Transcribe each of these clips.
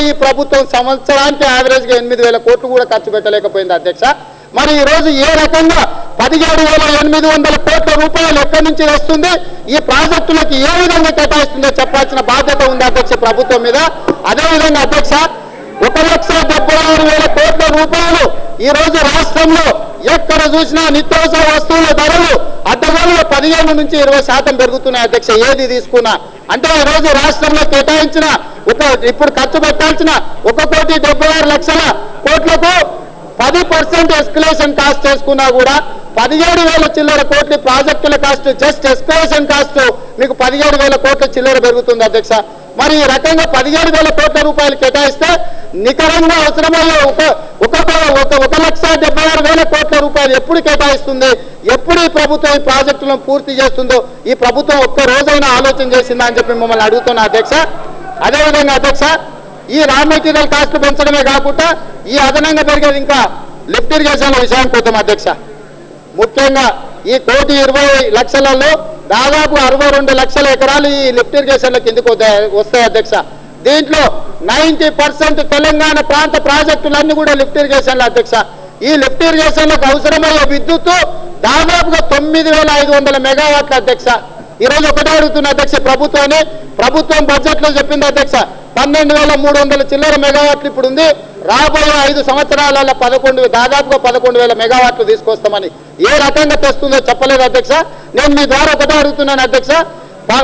ఈ ప్రభుత్వం సంవత్సరానికి యావరేజ్గా 8,000 కోట్లు కూడా ఖర్చు పెట్టలేకపోయింది అధ్యక్ష. మరి ఈ రోజు ఏ రకంగా 17,800 కోట్ల రూపాయలు ఎక్కడి నుంచి వస్తుంది, ఈ ప్రాజెక్టులకు ఏ విధంగా కేటాయిస్తుందో చెప్పాల్సిన బాధ్యత ఉంది అధ్యక్ష ప్రభుత్వం మీద. అదేవిధంగా అధ్యక్ష 1,76,000 కోట్ల రూపాయలు ఈ రోజు రాష్ట్రంలో ఎక్కడ చూసినా నిత్యావసర వస్తువుల ధరలు అడ్డగోలుగా 15 నుంచి 20% పెరుగుతున్నాయి అధ్యక్ష. ఏది తీసుకున్నా అంటే ఈ రోజు రాష్ట్రంలో కేటాయించిన ఇప్పుడు ఖర్చు పెట్టాల్సిన 1,76,00,000 కోట్లకు 10% ఎస్కలేషన్ కాస్ట్ చేసుకున్నా కూడా 17,000 చిల్లర కోట్ల ప్రాజెక్టుల కాస్ట్, జస్ట్ ఎస్కలేషన్ కాస్ట్ మీకు 17,000 కోట్ల చిల్లర పెరుగుతుంది అధ్యక్ష. మరి ఈ రకంగా 17,000 కోట్ల రూపాయలు కేటాయిస్తే నికరంగా అవసరమయ్యే 1,76,000 కోట్ల రూపాయలు ఎప్పుడు కేటాయిస్తుంది, ఎప్పుడు ఈ ప్రభుత్వం ఈ ప్రాజెక్టులను పూర్తి చేస్తుందో ఈ ప్రభుత్వం ఒక్క రోజైనా ఆలోచన చేసిందా అని చెప్పి మిమ్మల్ని అడుగుతున్నా అధ్యక్ష. అదేవిధంగా అధ్యక్ష ఈ రా మెటీరియల్ కాస్ట్ పెంచడమే కాకుండా ఈ అదనంగా పెరిగేది ఇంకా లిఫ్ట్ ఇరిగేషన్ల విషయానికి పోతాం అధ్యక్ష. ముఖ్యంగా ఈ 1,20,00,000లో దాదాపు 62 లక్షల ఎకరాలు ఈ లిఫ్ట్ ఇరిగేషన్ల కిందకు వస్తాయి అధ్యక్ష. దీంట్లో 90% తెలంగాణ ప్రాంత ప్రాజెక్టులన్నీ కూడా లిఫ్ట్ ఇరిగేషన్ల అధ్యక్ష. ఈ లిఫ్ట్ ఇరిగేషన్లకు అవసరమయ్యే విద్యుత్తు దాదాపుగా 9,500 మెగావాట్ల అధ్యక్ష. ఈరోజు ఒకటే అడుగుతున్న అధ్యక్ష ప్రభుత్వం బడ్జెట్ లో చెప్పింది అధ్యక్ష 12,300 చిల్లర మెగావాట్లు ఇప్పుడు ఉంది. రాబోయే 5 సంవత్సరాలలో దాదాపుగా 11,000 మెగావాట్లు తీసుకొస్తామని. ఏ రకంగా తెస్తుందో చెప్పలేదు అధ్యక్ష. నేను మీ ద్వారా ఒకటే అడుగుతున్నాను అధ్యక్ష,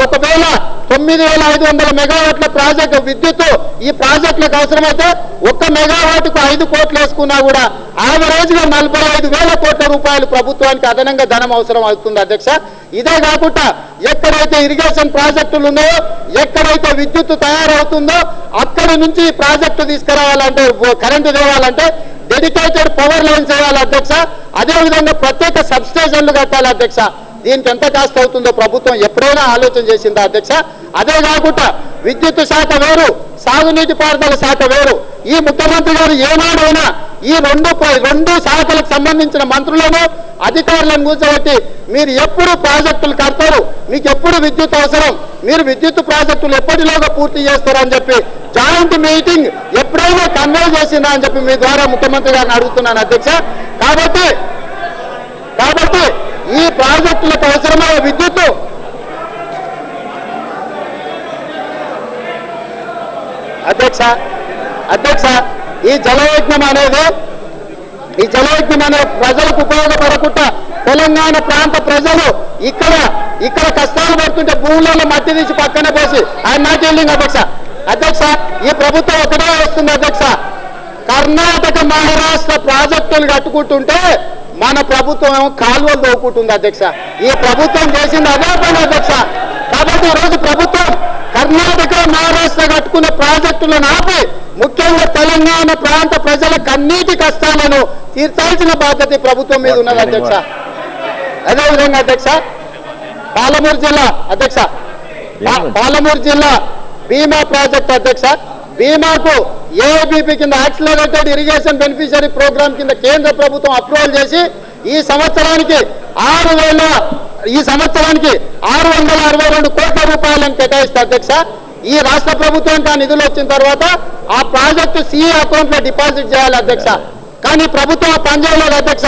ఒకవేళ 9,500 మెగావాట్ల ప్రాజెక్టు విద్యుత్తు ఈ ప్రాజెక్టులకు అవసరమైతే 1 మెగావాట్కు 5 కోట్లు వేసుకున్నా కూడా యావరేజ్ గా 45,000 కోట్ల రూపాయలు ప్రభుత్వానికి అదనంగా ధనం అవసరం అవుతుంది అధ్యక్ష. ఇదే కాకుండా ఎక్కడైతే ఇరిగేషన్ ప్రాజెక్టులు ఉన్నాయో, ఎక్కడైతే విద్యుత్తు తయారవుతుందో అక్కడి నుంచి ప్రాజెక్టు తీసుకురావాలంటే, కరెంటు తేవాలంటే డెడికేటెడ్ పవర్ లైన్స్ వేయాలి అధ్యక్ష. అదేవిధంగా ప్రత్యేక సబ్ స్టేషన్లు కట్టాలి అధ్యక్ష. దీనికి ఎంత కాస్ట్ అవుతుందో ప్రభుత్వం ఎప్పుడైనా ఆలోచన చేసిందా అధ్యక్ష? అదే కాకుండా విద్యుత్ శాఖ వేరు, సాగునీటి పారుదల శాఖ వేరు. ఈ ముఖ్యమంత్రి గారు ఏనాడైనా ఈ రెండు శాఖలకు సంబంధించిన మంత్రులను అధికారులను కూర్చోబెట్టి మీరు ఎప్పుడు ప్రాజెక్టులు కడతారు, మీకు ఎప్పుడు విద్యుత్ అవసరం, మీరు విద్యుత్ ప్రాజెక్టులు ఎప్పటిలోగా పూర్తి చేస్తారు అని చెప్పి జాయింట్ మీటింగ్ ఎప్పుడైనా కన్వే చేసిందా అని చెప్పి మీ ద్వారా ముఖ్యమంత్రి గారిని అడుగుతున్నాను అధ్యక్ష. కాబట్టి ఈ ప్రాజెక్టులకు అవసరమైన విద్యుత్తు అధ్యక్ష ఈ జలయజ్ఞం అనేది ప్రజలకు ఉపయోగపడకుండా తెలంగాణ ప్రాంత ప్రజలు ఇక్కడ కష్టాలు పడుతుంటే భూములలో మట్టి తీసి పక్కనే పోసి ఆయన నాట్ వెల్డింగ్ అధ్యక్ష ఈ ప్రభుత్వం ఒకటే వస్తుంది అధ్యక్ష. కర్ణాటక మహారాష్ట్ర ప్రాజెక్టులు కట్టుకుంటుంటే మన ప్రభుత్వం ఏమో కాలువలు తోకుంటుంది అధ్యక్ష. ఈ ప్రభుత్వం చేసింది అదే పని అధ్యక్ష. కాబట్టి ఈరోజు ప్రభుత్వం కర్ణాటక మహారాష్ట్ర కట్టుకున్న ప్రాజెక్టులను ఆపి ముఖ్యంగా తెలంగాణ ప్రాంత ప్రజల కన్నీటి కష్టాలను తీర్చాల్సిన బాధ్యత ప్రభుత్వం మీద ఉన్నది అధ్యక్ష. అదేవిధంగా అధ్యక్ష పాలమూరు జిల్లా భీమా ప్రాజెక్ట్ అధ్యక్ష. భీమాకు ఏఐబిపి కింద యాక్సిలరేటెడ్ ఇరిగేషన్ బెనిఫిషియరీ ప్రోగ్రామ్ కింద కేంద్ర ప్రభుత్వం అప్రూవల్ చేసి ఈ సంవత్సరానికి 662 కోట్ల రూపాయలను కేటాయిస్తారు అధ్యక్ష. ఈ రాష్ట్ర ప్రభుత్వానికి ఆ నిధులు వచ్చిన తర్వాత ఆ ప్రాజెక్టు సిఏ అకౌంట్ లో డిపాజిట్ చేయాలి అధ్యక్ష. కానీ ప్రభుత్వం పనిచేయలేదు అధ్యక్ష.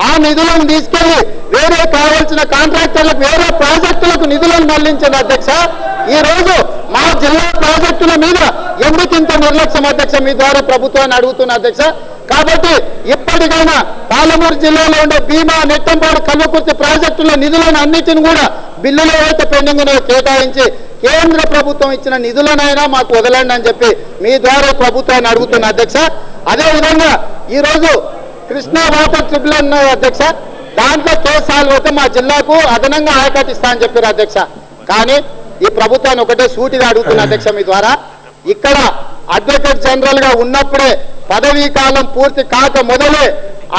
ఆ నిధులను తీసుకెళ్లి వేరే కావాల్సిన కాంట్రాక్టర్లకు వేరే ప్రాజెక్టులకు నిధులను మళ్లించింది అధ్యక్ష. ఈ రోజు మా జిల్లా ప్రాజెక్టుల మీద ఎందుకు ఇంత నిర్లక్ష్యం అధ్యక్ష? మీ ద్వారా ప్రభుత్వాన్ని అడుగుతున్న అధ్యక్ష. కాబట్టి ఇప్పటికైనా పాలమూరు జిల్లాలో ఉండే భీమా, నెట్టంపాడు, కల్వకుర్తి ప్రాజెక్టుల నిధులను అన్నిటిని కూడా బిల్లులు ఏవైతే పెండింగ్ ఉన్నాయో కేటాయించి కేంద్ర ప్రభుత్వం ఇచ్చిన నిధులనైనా మాకు వదలండి అని చెప్పి మీ ద్వారా ప్రభుత్వాన్ని అడుగుతున్న అధ్యక్ష. అదేవిధంగా ఈరోజు కృష్ణా వాటర్ ట్రిబ్యునల్ ఉన్నాయి అధ్యక్ష. దాంట్లో కేసాలు అయితే మా జిల్లాకు అదనంగా ఆయకట్టు ఇస్తా అని చెప్పారు అధ్యక్ష. కానీ ఈ ప్రభుత్వాన్ని ఒకటే సూటిగా అడుగుతున్న అధ్యక్ష మీ ద్వారా, ఇక్కడ అడ్వకేట్ జనరల్ గా ఉన్నప్పుడే పదవీ కాలం పూర్తి కాక మొదలే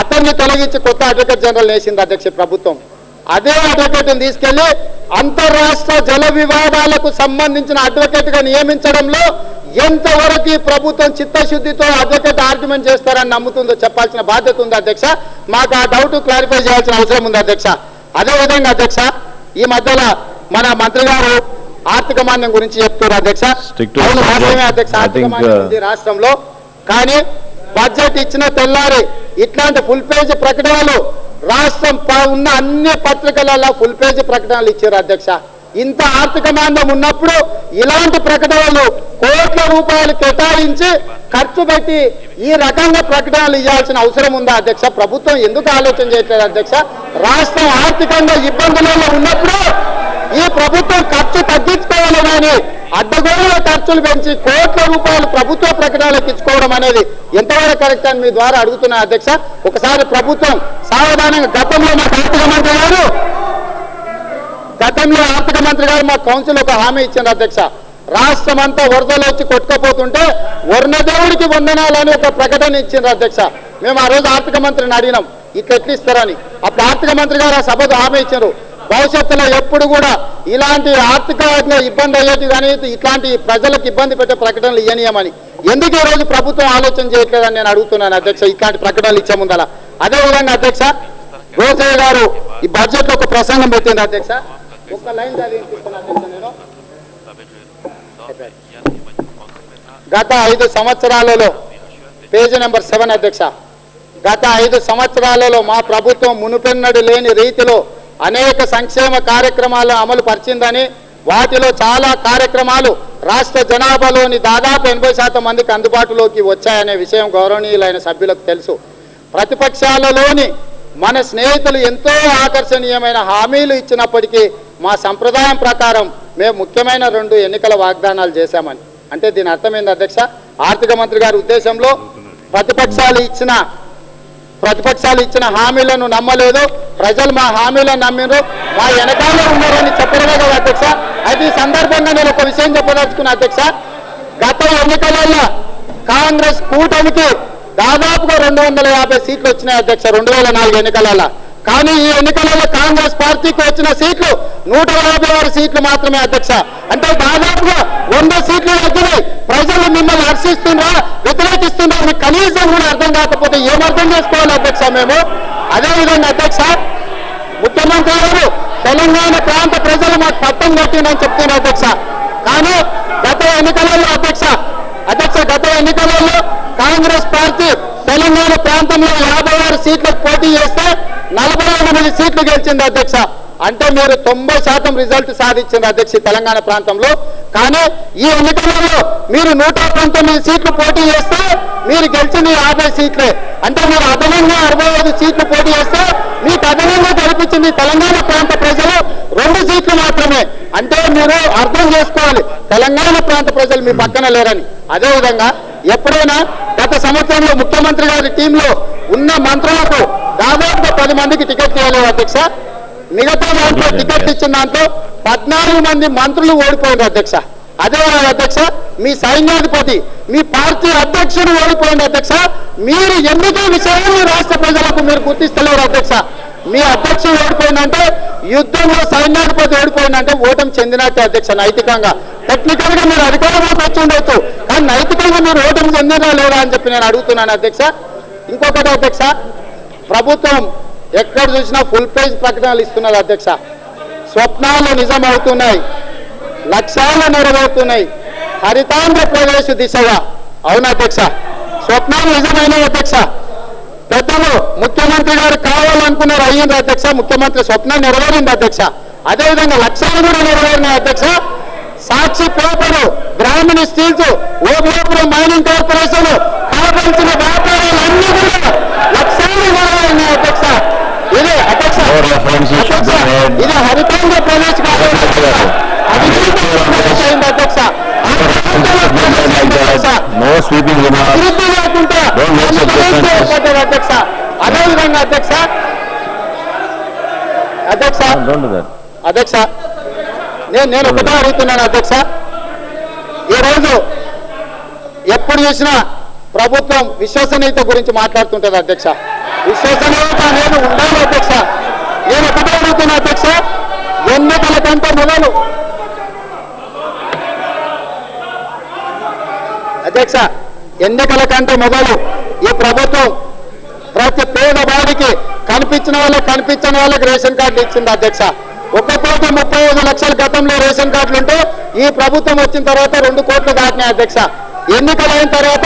అతన్ని తొలగించి కొత్త అడ్వకేట్ జనరల్ వేసింది అధ్యక్ష ప్రభుత్వం. అదే అడ్వకేట్ తీసుకెళ్లి అంతర్రాష్ట్ర జల వివాదాలకు సంబంధించిన అడ్వకేట్ గా నియమించడంలో ఎంతవరకు ఈ ప్రభుత్వం చిత్తశుద్ధితో అడ్వకేట్ ఆర్గ్యుమెంట్ చేస్తారని నమ్ముతుందో చెప్పాల్సిన బాధ్యత ఉంది అధ్యక్ష. మాకు ఆ డౌట్ క్లారిఫై చేయాల్సిన అవసరం ఉంది అధ్యక్ష. అదేవిధంగా అధ్యక్ష ఈ మధ్యలో మన మంత్రి గారు ఆర్థిక మాంద్యం గురించి చెప్తున్నారు అధ్యక్ష. Stick to అవును, the subject. వాస్తవమే అధ్యక్ష, I ఆర్థిక think, మాంద్యం ఉంది రాష్ట్రంలో. కానీ బడ్జెట్ ఇచ్చిన తెల్లారి ఇట్లాంటి ఫుల్ పేజీ ప్రకటనలు రాష్ట్రం ఉన్న అన్ని పత్రికలలో ఫుల్ పేజీ ప్రకటనలు ఇచ్చారు అధ్యక్ష. ఇంత ఆర్థిక మాంద్యం ఉన్నప్పుడు ఇలాంటి ప్రకటనలు కోట్ల రూపాయలు కేటాయించి ఖర్చు పెట్టి ఈ రకంగా ప్రకటనలు ఇవ్వాల్సిన అవసరం ఉందా అధ్యక్ష? ప్రభుత్వం ఎందుకు ఆలోచన చేయట్లేదు అధ్యక్ష? రాష్ట్రం ఆర్థికంగా ఇబ్బందులలో ఉన్నప్పుడు ఈ ప్రభుత్వం ఖర్చు తగ్గించుకోవాలి కానీ అడ్డగోలుల ఖర్చులు పెంచి కోట్ల రూపాయలు ప్రభుత్వ ప్రకటనలకు ఇచ్చుకోవడం అనేది ఎంతవరకు కరెక్ట్ అని మీ ద్వారా అడుగుతున్నా అధ్యక్ష. ఒకసారి ప్రభుత్వం సావధానంగా గతంలో ఆర్థిక మంత్రి గారు మా కౌన్సిల్ ఒక హామీ ఇచ్చారు అధ్యక్ష. రాష్ట్రం అంతా వరదలు వచ్చి కొట్టుకపోతుంటే వరుణదేవుడికి వందనాలని ఒక ప్రకటన ఇచ్చిండ్రు అధ్యక్ష. మేము ఆ రోజు ఆర్థిక మంత్రిని అడిగినాం ఇట్లా ఎట్లు ఇస్తారని. అప్పుడు ఆర్థిక మంత్రి గారు ఆ సభకు హామీ ఇచ్చారు, భవిష్యత్తులో ఎప్పుడు కూడా ఇలాంటి ఆర్థికంగా ఇబ్బంది అయ్యేది కానీ ఇట్లాంటి ప్రజలకు ఇబ్బంది పెట్టే ప్రకటనలు ఇవ్వనీయమని. ఎందుకు ఈ రోజు ప్రభుత్వం ఆలోచన చేయట్లేదని నేను అడుగుతున్నాను అధ్యక్ష, ఇట్లాంటి ప్రకటనలు ఇచ్చే ముందల. అదేవిధంగా అధ్యక్ష, రోసయ్య గారు ఈ బడ్జెట్ లో ఒక ప్రసంగం పెట్టింది అధ్యక్ష. ఒక్క లైన్ చదివిస్తున్నాను అధ్యక్ష నేను. గత 5 సంవత్సరాలలో పేజీ నెంబర్ 7 అధ్యక్ష. గత 5 సంవత్సరాలలో మా ప్రభుత్వం మునుపెన్నడు లేని రీతిలో అనేక సంక్షేమ కార్యక్రమాలను అమలు పరిచిందని, వాటిలో చాలా కార్యక్రమాలు రాష్ట్ర జనాభాలోని దాదాపు 80% మందికి అందుబాటులోకి వచ్చాయనే విషయం గౌరవనీయులైన సభ్యులకు తెలుసు. ప్రతిపక్షాలలోని మన స్నేహితులు ఎంతో ఆకర్షణీయమైన హామీలు ఇచ్చినప్పటికీ మా సంప్రదాయం ప్రకారం మేము ముఖ్యమైన 2 ఎన్నికల వాగ్దానాలు చేశామని. అంటే దీని అర్థమైంది అధ్యక్ష, ఆర్థిక మంత్రి గారి ఉద్దేశంలో ప్రతిపక్షాలు ఇచ్చిన హామీలను నమ్మలేదు, ప్రజలు మా హామీలను నమ్మిరు, మా వెనకాల ఉన్నారని చెప్పడమే కదా అధ్యక్ష. అయితే ఈ సందర్భంగా నేను ఒక విషయం చెప్పదలుచుకున్నా అధ్యక్ష. గత ఎన్నికలలో కాంగ్రెస్ కూటమికి దాదాపుగా 250 సీట్లు వచ్చినాయి అధ్యక్ష 2004 ఎన్నికలలో. కానీ ఈ ఎన్నికలలో కాంగ్రెస్ పార్టీకి వచ్చిన సీట్లు 156 సీట్లు మాత్రమే అధ్యక్ష. అంటే దాదాపుగా 100 సీట్లు తగ్గినాయి. ప్రజలు మిమ్మల్ని హర్షిస్తున్నారా వ్యతిరేకిస్తున్నారా మీకు కనీసం కూడా అర్థం కాకపోతే ఏమర్థం చేసుకోవాలి అధ్యక్ష మేము? అదేవిధంగా అధ్యక్ష, ముఖ్యమంత్రి గారు తెలంగాణ ప్రాంత ప్రజలు మాకు పట్టం కట్టిందని చెప్తున్నారు అధ్యక్ష. కానీ గత ఎన్నికలలో కాంగ్రెస్ పార్టీ తెలంగాణ ప్రాంతంలో 56 సీట్లకు పోటీ చేస్తే 48 సీట్లు గెలిచింది అధ్యక్ష. అంటే మీరు 90% రిజల్ట్ సాధించింది అధ్యక్ష తెలంగాణ ప్రాంతంలో. కానీ ఈ ఎన్నికలలో మీరు 119 సీట్లు పోటీ చేస్తే మీరు గెలిచింది 50 సీట్లే. అంటే మీరు అదనంగా 65 సీట్లు పోటీ చేస్తే మీకు అదనంగా గెలిపించింది తెలంగాణ ప్రాంత ప్రజలు 2 సీట్లు మాత్రమే. అంటే మీరు అర్థం చేసుకోవాలి తెలంగాణ ప్రాంత ప్రజలు మీ పక్కన లేరని. అదేవిధంగా ఎప్పుడైనా గత సంవత్సరంలో ముఖ్యమంత్రి గారి టీంలో ఉన్న మంత్రులకు దాదాపుగా 10 మందికి టికెట్ ఇవ్వలేదు అధ్యక్ష. మిగతా దాంట్లో టికెట్ ఇచ్చిన దాంట్లో 14 మంది మంత్రులు ఓడిపోయింది అధ్యక్ష. అదే అధ్యక్ష, మీ సైన్యాధిపతి మీ పార్టీ అధ్యక్షుడు ఓడిపోయింది అధ్యక్ష. మీరు ఎందుకు విషయాన్ని రాష్ట్ర ప్రజలకు మీరు గుర్తిస్తలేరు అధ్యక్ష? మీ అధ్యక్షుడు ఓడిపోయిందంటే, యుద్ధంలో సైన్యాధిపతి ఓడిపోయిందంటే ఓటమి చెందినట్టే అధ్యక్ష. నైతికంగా టెక్నికల్ గా మీరు అధికారంలోకి వచ్చి ఉండొచ్చు, కానీ నైతికంగా మీరు ఓటమి చెందినా లేదా అని చెప్పి నేను అడుగుతున్నాను అధ్యక్ష. ఇంకొకటి అధ్యక్ష, ప్రభుత్వం ఎక్కడ చూసినా ఫుల్ పేజ్ ప్రకటనలు ఇస్తున్నది అధ్యక్ష. స్వప్నాలు నిజం అవుతున్నాయి, లక్ష్యాలు నెరవేరుతున్నాయి, హరితాంధ్రప్రదేశ్ దిశగా. అవునా అధ్యక్ష? స్వప్నాలు నిజమైనవి అధ్యక్ష. పెద్దలు ముఖ్యమంత్రి గారు కావాలనుకున్నారు, అయ్యింది అధ్యక్ష. ముఖ్యమంత్రి స్వప్నం నెరవేరింది అధ్యక్ష. అదేవిధంగా లక్ష్యాలు కూడా నెరవేరినాయి అధ్యక్ష. సాక్షి పేపరు, గ్రామీణ స్టీల్స్, ఓబులాపురం మైనింగ్ కార్పొరేషన్, కావాల్సిన వ్యాపారాలు అన్ని కూడా లక్ష్యాలు నెరవేరినాయి అధ్యక్ష. ఇది అధ్యక్ష, ఇది హరితాంధ్ర ప్రదేశ్ కావాలి అధ్యక్ష. అధ్యక్ష అదేవిధంగా అధ్యక్ష నేను ఒకటే అడుగుతున్నాను అధ్యక్ష. ఈరోజు ఎప్పుడు చూసినా ప్రభుత్వం విశ్వసనీయత గురించి మాట్లాడుతుంటది అధ్యక్ష. విశ్వసనీయత అనేది ఉండాలి అధ్యక్ష. నేను ఒకటే అడుగుతున్నా అధ్యక్ష, ఎన్నికల కంటే మొదలు అధ్యక్ష, ఎన్నికల కంటే మొదలు ఈ ప్రభుత్వం ప్రతి పేదవాడికి కనిపించిన వాళ్ళకి రేషన్ కార్డులు ఇచ్చింది అధ్యక్ష. 1,35,00,000 గతంలో రేషన్ కార్డులు ఉంటే ఈ ప్రభుత్వం వచ్చిన తర్వాత 2 కోట్లు దాటినాయి అధ్యక్ష. ఎన్నికలైన తర్వాత